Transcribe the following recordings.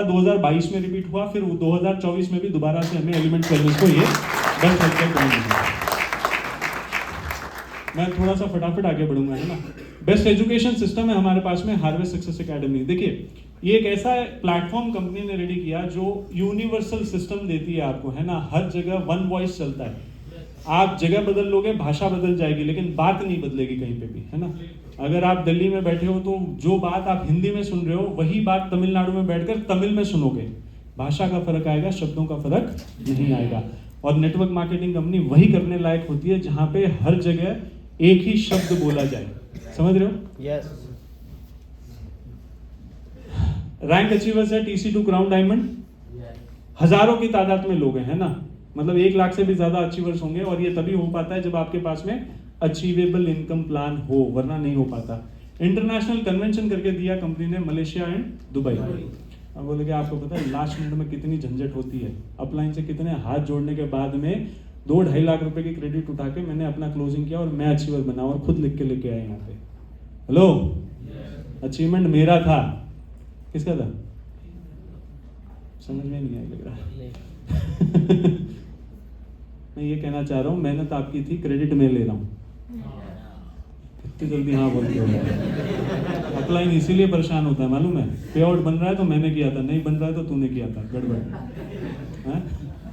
2022 में रिपीट हुआ, फिर 2024 में भी दोबारा से हमें एलिमेंट वेलनेस को ये बेस्ट हेल्थकेयर कम्युनिटी। मैं थोड़ा सा फटाफट आगे बढ़ूंगा, है ना। बेस्ट एजुकेशन सिस्टम है हमारे पास में हार्वेस्ट सक्सेस एकेडमी। देखिए ये एक ऐसा प्लेटफॉर्म कंपनी ने रेडी किया जो यूनिवर्सल सिस्टम देती है आपको, है ना। हर जगह वन वॉइस चलता है। आप जगह बदल लोगे, भाषा बदल जाएगी, लेकिन बात नहीं बदलेगी कहीं पे भी, है ना। अगर आप दिल्ली में बैठे हो तो जो बात आप हिंदी में सुन रहे हो वही बात तमिलनाडु में बैठकर तमिल में सुनोगे। भाषा का फर्क आएगा, शब्दों का फर्क नहीं आएगा। और नेटवर्क मार्केटिंग कंपनी वही करने लायक होती है जहां पे हर जगह एक ही शब्द बोला जाए। समझ रहे हो? यस। रैंक अचीवर्स है TC2 क्राउन डायमंड, हजारों की तादाद में लोग हैं, ना। मतलब 1 लाख से भी ज्यादा अचीवर्स होंगे, और ये तभी हो पाता है जब आपके पास में अचीवेबल इनकम प्लान हो, वरना नहीं हो पाता। इंटरनेशनल कन्वेंशन करके दिया कंपनी ने मलेशिया एंड दुबई। अब बोलेंगे आपको पता है लास्ट मिनट में कितनी झंझट होती है। अपलाइन से कितने हाथ जोड़ने के बाद में 2-2.5 लाख रुपए की क्रेडिट उठा के मैंने अपना क्लोजिंग किया और मैं अचीवर बना और खुद लिख के लेके आया यहाँ पे। हेलो, अचीवमेंट मेरा था, किसका था? समझ में नहीं आया लग रहा। मैं ये कहना चाह रहा हूँ मेहनत आपकी थी, क्रेडिट मैं ले रहा हूँ। इतनी जल्दी हाँ बोलते हो। अपलाइन इसीलिए परेशान होता है मालूम है। पे आउट बन रहा है तो मैंने किया था, नहीं बन रहा है तो तूने किया था, गड़बड़ है।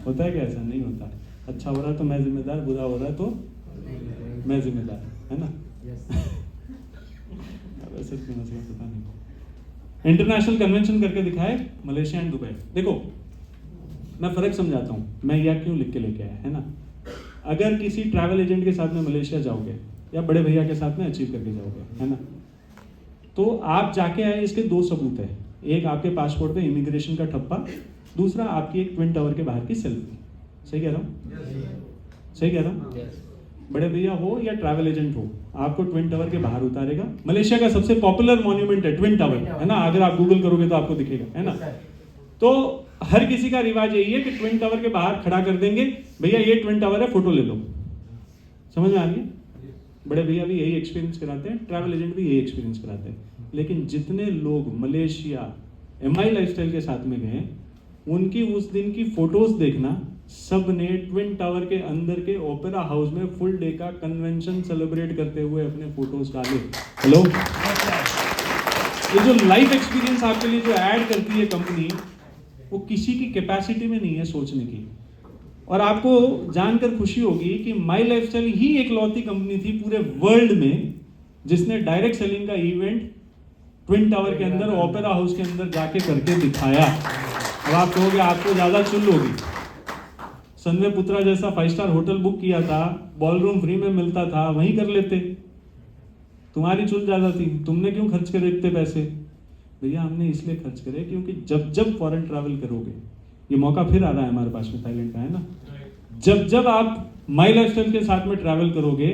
होता है क्या? ऐसा नहीं होता। अच्छा हो रहा है तो मैं जिम्मेदार, बुरा हो रहा है तो मैं जिम्मेदार, है ना। वैसे क्यों मसला पता नहीं। इंटरनेशनल कन्वेंशन करके दिखाए मलेशिया एंड दुबई। देखो मैं फर्क समझाता हूँ, मैं यह क्यों लिख के लेके आया, है ना। अगर किसी ट्रैवल एजेंट के साथ में मलेशिया जाओगे या बड़े भैया के साथ में अचीव करके जाओगे, है ना, तो आप जाके आए इसके 2 सबूत है। एक आपके पासपोर्ट पे इमिग्रेशन का ठप्पा, दूसरा आपकी एक ट्विन टावर के बाहर की सेल्फी। सही कह रहा हूँ? सही कह रहा हूँ? बड़े भैया हो या ट्रैवल एजेंट हो, आपको ट्विन टावर के बाहर उतारेगा। मलेशिया का सबसे पॉपुलर मॉन्यूमेंट है ट्विन टावर, है ना। अगर आप गूगल करोगे तो आपको दिखेगा, है ना। तो हर किसी का रिवाज यही है कि ट्विन टावर के बाहर खड़ा कर देंगे, भैया ये ट्विन टावर है, फोटो ले लो। समझ में आ गई? बड़े भैया भी यही एक्सपीरियंस कराते हैं, ट्रैवल एजेंट भी यही एक्सपीरियंस कराते हैं। लेकिन जितने लोग मलेशिया MI लाइफस्टाइल के साथ में गए, उनकी उस दिन की फोटोज देखना, सब ने ट्विन टावर के अंदर के ओपेरा हाउस में फुल डे का कन्वेंशन सेलिब्रेट करते हुए अपने फोटोज डाले। हेलो, ये जो लाइफ एक्सपीरियंस आपके लिए जो ऐड करती है कंपनी, वो किसी की कैपेसिटी में नहीं है सोचने की। और आपको जानकर खुशी होगी कि माई लाइफस्टाइल ही एकलौती कंपनी थी पूरे वर्ल्ड में जिसने डायरेक्ट सेलिंग का इवेंट ट्विन टावर के अंदर ओपेरा हाउस के अंदर जाके करके दिखाया। अब आप कहोगे आपको ज्यादा चुल होगी। संजय पुत्रा जैसा 5 स्टार होटल बुक किया था, बॉलरूम फ्री में मिलता था, वहीं कर लेते। तुम्हारी चुल ज्यादा थी, तुमने क्यों खर्च करे इतने पैसे? भैया हमने इसलिए खर्च करे क्योंकि जब जब फॉरेन ट्रैवल करोगे, ये मौका फिर आ रहा है हमारे पास में थाईलैंड का, है ना। जब जब आप माई लाइफस्टाइल के साथ में ट्रैवल करोगे,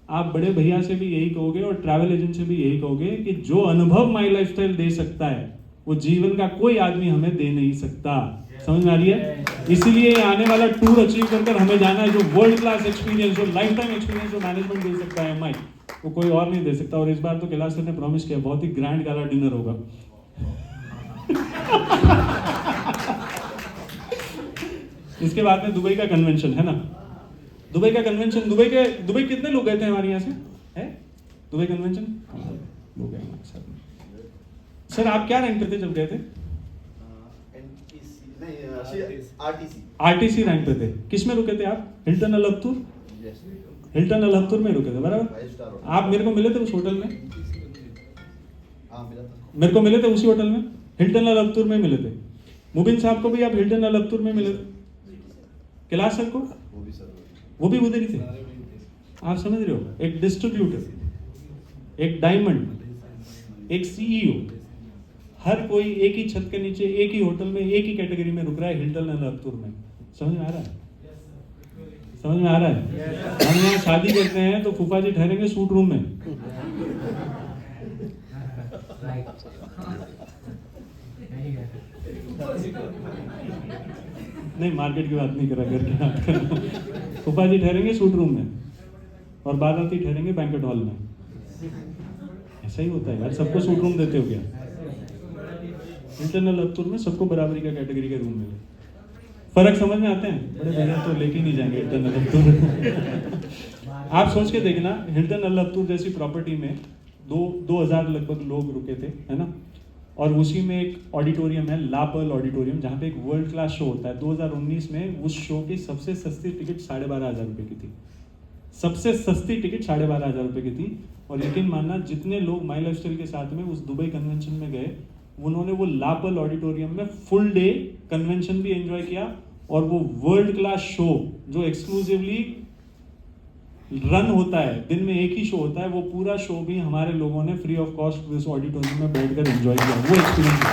आप बड़े भैया से भी यही कहोगे और ट्रैवल एजेंट से भी यही कहोगे कि जो अनुभव माई लाइफस्टाइल दे सकता है वो जीवन का कोई आदमी हमें दे नहीं सकता। समझ में आ रही है? इसीलिए आने वाला टूर अचीव कर हमें जाना है, जो वर्ल्ड क्लास एक्सपीरियंस, जो लाइफ टाइम एक्सपीरियंस जो मैनेजमेंट दे सकता है MI, वो कोई और नहीं दे सकता। और इस बार तो कैलाश सर ने प्रॉमिस किया बहुत ही ग्रैंड गाला डिनर होगा। इसके बाद में दुबई का कन्वेंशन, है ना। दुबई का कन्वेंशन, दुबई कितने लोग गए थे हमारे यहाँ से? है दुबई कन्वेंशन लोग गए हमारे साथ में। सर आप क्या रैंक पे थे जब गए थे? RTC रैंक पे थे। किस में रुके थे आप? हिल्टन अल हब्तूर? हिल्टन अल हब्तूर में रुके थे, बराबर। आप मेरे को मिले थे उस होटल में? मेरे को मिले थे उसी होटल में, हिल्टन अल हब्तूर में मिले थे। मुबिन साहब को भी आप हिल्टन अल हब्तूर में मिले थे। कैलाश सर को वो भी उधर ही थे। आप समझ रहे हो? एक डिस्ट्रीब्यूटर, एक डायमंड, एक CEO, हर कोई एक ही छत के नीचे एक ही होटल में एक ही कैटेगरी में रुक रहा है, हिल्टन अल हब्तूर में। समझ में आ रहा है? समझ में आ रहा है? हम यहाँ शादी करते हैं तो फूफा जी ठहरेंगे सूट रूम में। नहीं, मार्केट की बात नहीं करा, घर की बात कर रहा हूं। फूफा जी ठहरेंगे सूट रूम में और बाराती ठहरेंगे बैंक्वेट हॉल में। ऐसा ही होता है यार, सबको सूट रूम देते हो क्या? हिल्टन अल्हप्तुर में सबको बराबरी का कैटेगरी का रूम मिले। फर्क समझ में आते हैं? बड़े भैया तो लेके नहीं जाएंगे हिल्टन अल्हप्तुर। आप सोच के देखना, हिल्टन अल्हप्तुर जैसी प्रॉपर्टी में 2000 लगभग लोग रुके थे, है ना, और उसी में एक ऑडिटोरियम है, ला पर्ल ऑडिटोरियम, जहाँ पे एक वर्ल्ड क्लास शो होता है। 2019 में उस शो की सबसे सस्ती टिकट 12,500 रुपये की थी। सबसे सस्ती टिकट 12,500 रुपये की थी। और यकीन मानना, जितने लोग माई लाइफस्टाइल के साथ में उस दुबई कन्वेंशन में गए, उन्होंने वो ला पर्ल ऑडिटोरियम में फुल डे कन्वेंशन भी एंजॉय किया, और वो वर्ल्ड क्लास शो जो एक्सक्लूसिवली रन होता है, दिन में एक ही शो होता है, वो पूरा शो भी हमारे लोगों ने फ्री ऑफ कॉस्ट उस ऑडिटोरियम में बैठकर एंजॉय किया। वो एक्सपीरियंस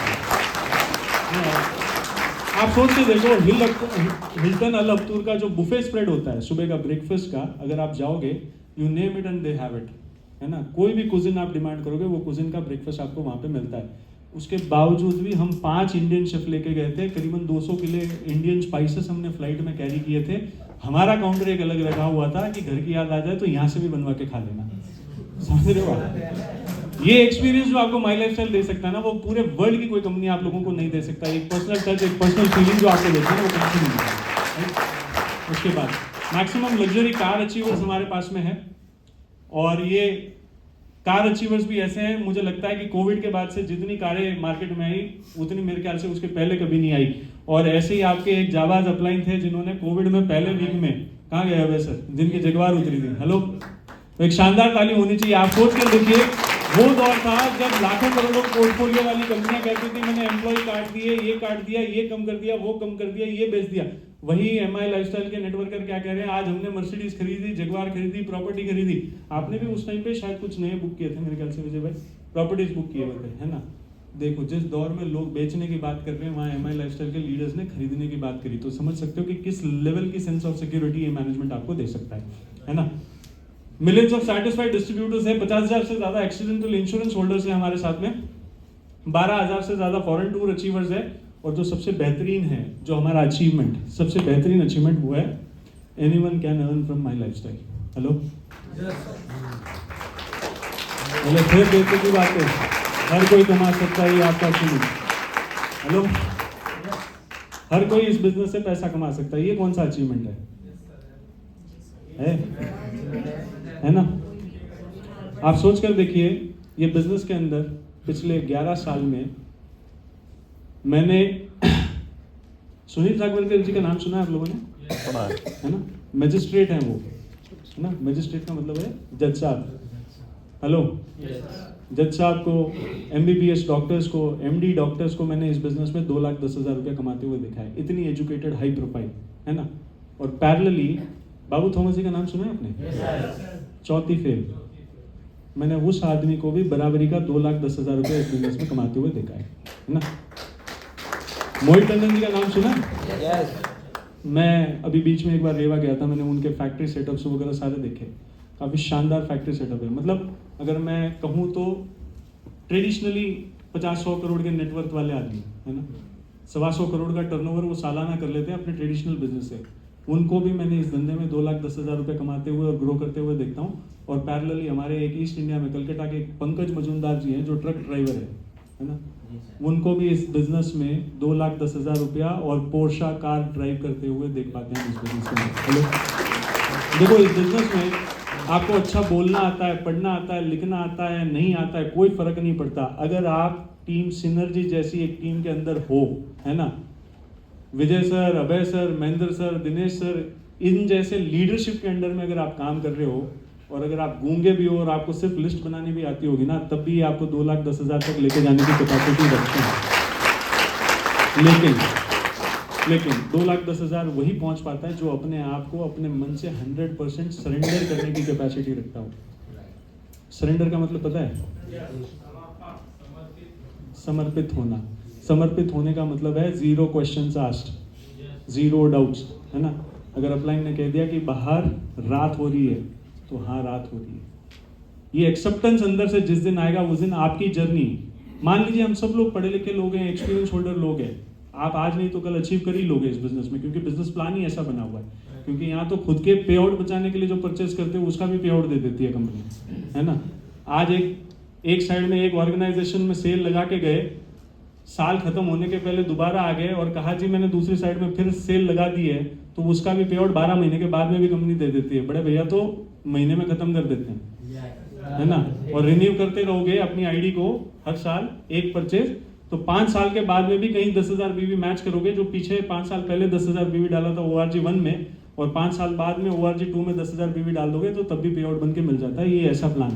आप सोच के देखो, हिल्टन अल्हप्तुर का जो बुफे स्प्रेड होता है सुबह का ब्रेकफास्ट का, अगर आप जाओगे, you name it and they have it, है ना। कोई भी कुजिन आप डिमांड करोगे, वो कुजिन का ब्रेकफास्ट आपको वहाँ पे मिलता है। उसके बावजूद भी हम 5 इंडियन शेफ लेके गए थे, करीबन 200 किलो इंडियन स्पाइसेस हमने फ्लाइट में कैरी किए थे। हमारा काउंटर एक अलग रखा हुआ था कि घर की याद आ जाए तो यहाँ से भी बनवा के खा लेना। समझ रहे हो आप? ये एक्सपीरियंस जो आपको माई लाइफस्टाइल दे सकता है ना, वो पूरे वर्ल्ड की कोई कंपनी आप लोगों को नहीं दे सकता। एक पर्सनल टच, एक पर्सनल फीलिंग जो आपको देते हैं ना, वो कहीं से नहीं मिलता। उसके बाद मैक्सिमम लग्जरी कार अचीवर्स हमारे पास में है, और ये कार अचीवर्स भी ऐसे हैं, मुझे लगता है कि कोविड के बाद से जितनी कारें मार्केट में आई, उतनी मेरे ख्याल से उसके पहले कभी नहीं आई। और ऐसे ही आपके एक जाबाज अपलाइन थे, जिन्होंने कोविड में पहले वीक में, कहाँ गए हुए सर, जिनकी जगवार उतरी थी, हेलो, तो एक शानदार ताली होनी चाहिए। आप सोच कर देखिए, वो दौर था जब लाखों करोड़ों पोर्टफोलियो वाली कंपनियां कहती थी मैंने एम्प्लॉय काट दिए, ये काट दिया, ये कम कर दिया, वो कम कर दिया, ये बेच दिया। वही एमआई लाइफस्टाइल के नेटवर्कर क्या कह रहे हैं, आज हमने मर्सिडीज खरीदी, जगवार खरीदी, प्रॉपर्टी खरीदी। आपने भी उस टाइम पे शायद कुछ नए बुक किए थे मेरे ख्याल से विजय भाई, प्रॉपर्टीज बुक किए हुए थे, है ना। देखो, जिस दौर में लोग बेचने की बात कर रहे हैं, वहाँ एमआई लाइफस्टाइल के लीडर्स ने खरीदने की बात करी। तो समझ सकते हो कि किस लेवल की सेंस ऑफ सिक्योरिटी ये मैनेजमेंट आपको दे सकता है ना। मिलियंस ऑफ सैटिस्फाइड डिस्ट्रीब्यूटर्स है, 50,000 से ज्यादा एक्सीडेंटल इंश्योरेंस होल्डर्स है हमारे साथ में, 12,000 से ज्यादा फॉरेन टूर अचीवर्स है, और जो सबसे बेहतरीन है, जो हमारा अचीवमेंट, सबसे बेहतरीन अचीवमेंट वो है, anyone can earn from my lifestyle. Hello, बोले फिर देखने की बात है, हर कोई कमा सकता है, ये आपका अचीवमेंट। हेलो, हर कोई इस बिजनेस से पैसा कमा सकता है, ये कौन सा अचीवमेंट है ना। आप सोच कर देखिए, ये बिजनेस के अंदर पिछले 11 साल में मैंने सुनील सागरकर जी का नाम सुना है आप लोगों ने, है ना। मैजिस्ट्रेट हैं वो, है ना। मैजिस्ट्रेट का मतलब है जज साहब। हेलो, जज साहब को, MBBS डॉक्टर्स को, MD डॉक्टर्स को मैंने इस बिजनेस में 2,10,000 रुपया कमाते हुए देखा है। इतनी एजुकेटेड, हाई प्रोफाइल, है ना। और पैरेलली बाबू थॉमस जी का नाम सुना है आपने, चौथी फेल। मैंने उस आदमी को भी बराबरी का 2,10,000 रुपये इस बिजनेस में कमाते हुए देखा है ना। मोहित टंडन जी का नाम सुना? yes. मैं अभी बीच में एक बार रेवा गया था, मैंने उनके फैक्ट्री सेटअप्स वगैरह सारे देखे। काफ़ी शानदार फैक्ट्री सेटअप है। मतलब अगर मैं कहूँ तो ट्रेडिशनली 50-100 करोड़ के नेटवर्थ वाले आदमी, है ना, 125 करोड़ का टर्नओवर वो सालाना कर लेते हैं अपने ट्रेडिशनल बिजनेस से। उनको भी मैंने इस धंधे में 2,10,000 रुपये कमाते हुए और ग्रो करते हुए देखता हूँ। और पैरेलली हमारे एक ईस्ट इंडिया में कलकत्ता के पंकज मजूमदार जी हैं, जो ट्रक ड्राइवर है ना, उनको भी इस बिजनेस में 2,10,000 रुपया और पोर्शा कार ड्राइव करते हुए देख पाते हैं इस बिजनेस में। हेलो, देखो, इस बिजनेस में आपको अच्छा बोलना आता है, पढ़ना आता है, लिखना आता है, नहीं आता है, कोई फर्क नहीं पड़ता। अगर आप टीम सिनर्जी जैसी एक टीम के अंदर हो, है ना, Vijay sir, Abhay sir, Mahendra sir, Dinesh sir, इन जैसे लीडरशिप के अंडर में अगर आप काम कर रहे हो, और अगर आप गूंगे भी हो और आपको सिर्फ लिस्ट बनानी भी आती होगी ना, तब भी आपको 2,10,000 तक लेके जाने की कैपेसिटी रखते हैं। लेकिन 2,10,000 वही पहुंच पाता है जो अपने आप को अपने मन से 100% सरेंडर करने की कैपेसिटी रखता हो। सरेंडर का मतलब पता है? समर्पित होना। समर्पित होने का मतलब है 0 क्वेश्चंस आस्क्ड, 0 डाउट्स, है ना। अगर अपलाइन ने कह दिया कि बाहर रात हो रही है, तो हाँ, रात हो रही है। ये एक्सेप्टेंस अंदर से जिस दिन आएगा, उस दिन आपकी जर्नी, मान लीजिए हम सब लोग पढ़े लिखे लोग हैं, एक्सपीरियंस होल्डर लोग हैं, आप आज नहीं तो कल अचीव कर ही लोगे इस बिजनेस में, क्योंकि बिजनेस प्लान ही ऐसा बना हुआ है। क्योंकि यहाँ तो खुद के पे आउट बचाने के लिए जो परचेस करते हो, उसका भी पे आउट दे देती है कंपनी, है ना। आज एक साइड में एक ऑर्गेनाइजेशन में सेल लगा के गए, साल खत्म होने के पहले दोबारा आ गए और कहा जी मैंने दूसरी साइड में फिर सेल लगा दी है, तो उसका भी पे आउट 12 महीने के बाद में भी कंपनी दे देती है। बड़े भैया तो महीने में खत्म कर देते हैं, है ना। और रिन्यू करते रहोगे अपनी आईडी को हर साल एक परचेज, तो 5 साल के बाद में भी कहीं 10,000 बीवी मैच करोगे, जो पीछे 5 साल पहले 10,000 बीवी डाला था ORG 1 में, और 5 साल बाद में ORG 2 में 10,000 बीवी डाल दोगे तो तब भी पे आउट बन के मिल जाता है। ये ऐसा प्लान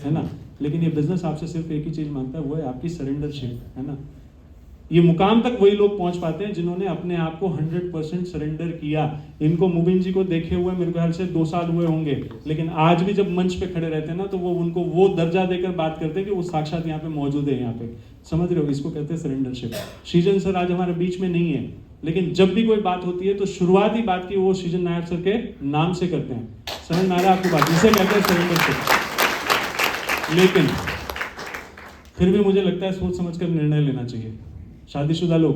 है ना। लेकिन ये बिजनेस आपसे सिर्फ एक ही चीज मांगता है, वो है आपकी सरेंडरशिप, है ना। ये मुकाम तक वही लोग पहुंच पाते हैं जिन्होंने अपने आप को 100% सरेंडर किया। इनको मुबिन जी को देखे हुए मेरे ख्याल से 2 साल हुए होंगे, लेकिन आज भी जब मंच पे खड़े रहते हैं ना, तो वो उनको वो दर्जा देकर बात करते हैं कि वो साक्षात यहाँ पे मौजूद है। यहाँ पे समझ रहे हो, इसको कहते हैं सरेंडरशिप। सृजन सर आज हमारे बीच में नहीं है, लेकिन जब भी कोई बात होती है तो शुरुआती बात की वो सृजन नायर सर के नाम से करते हैं। समझ में आ रहा है आपको बात, इसे कहते हैं सरेंडरशिप। लेकिन फिर भी मुझे लगता है सोच समझ कर निर्णय लेना चाहिए। शादीशुदा लोग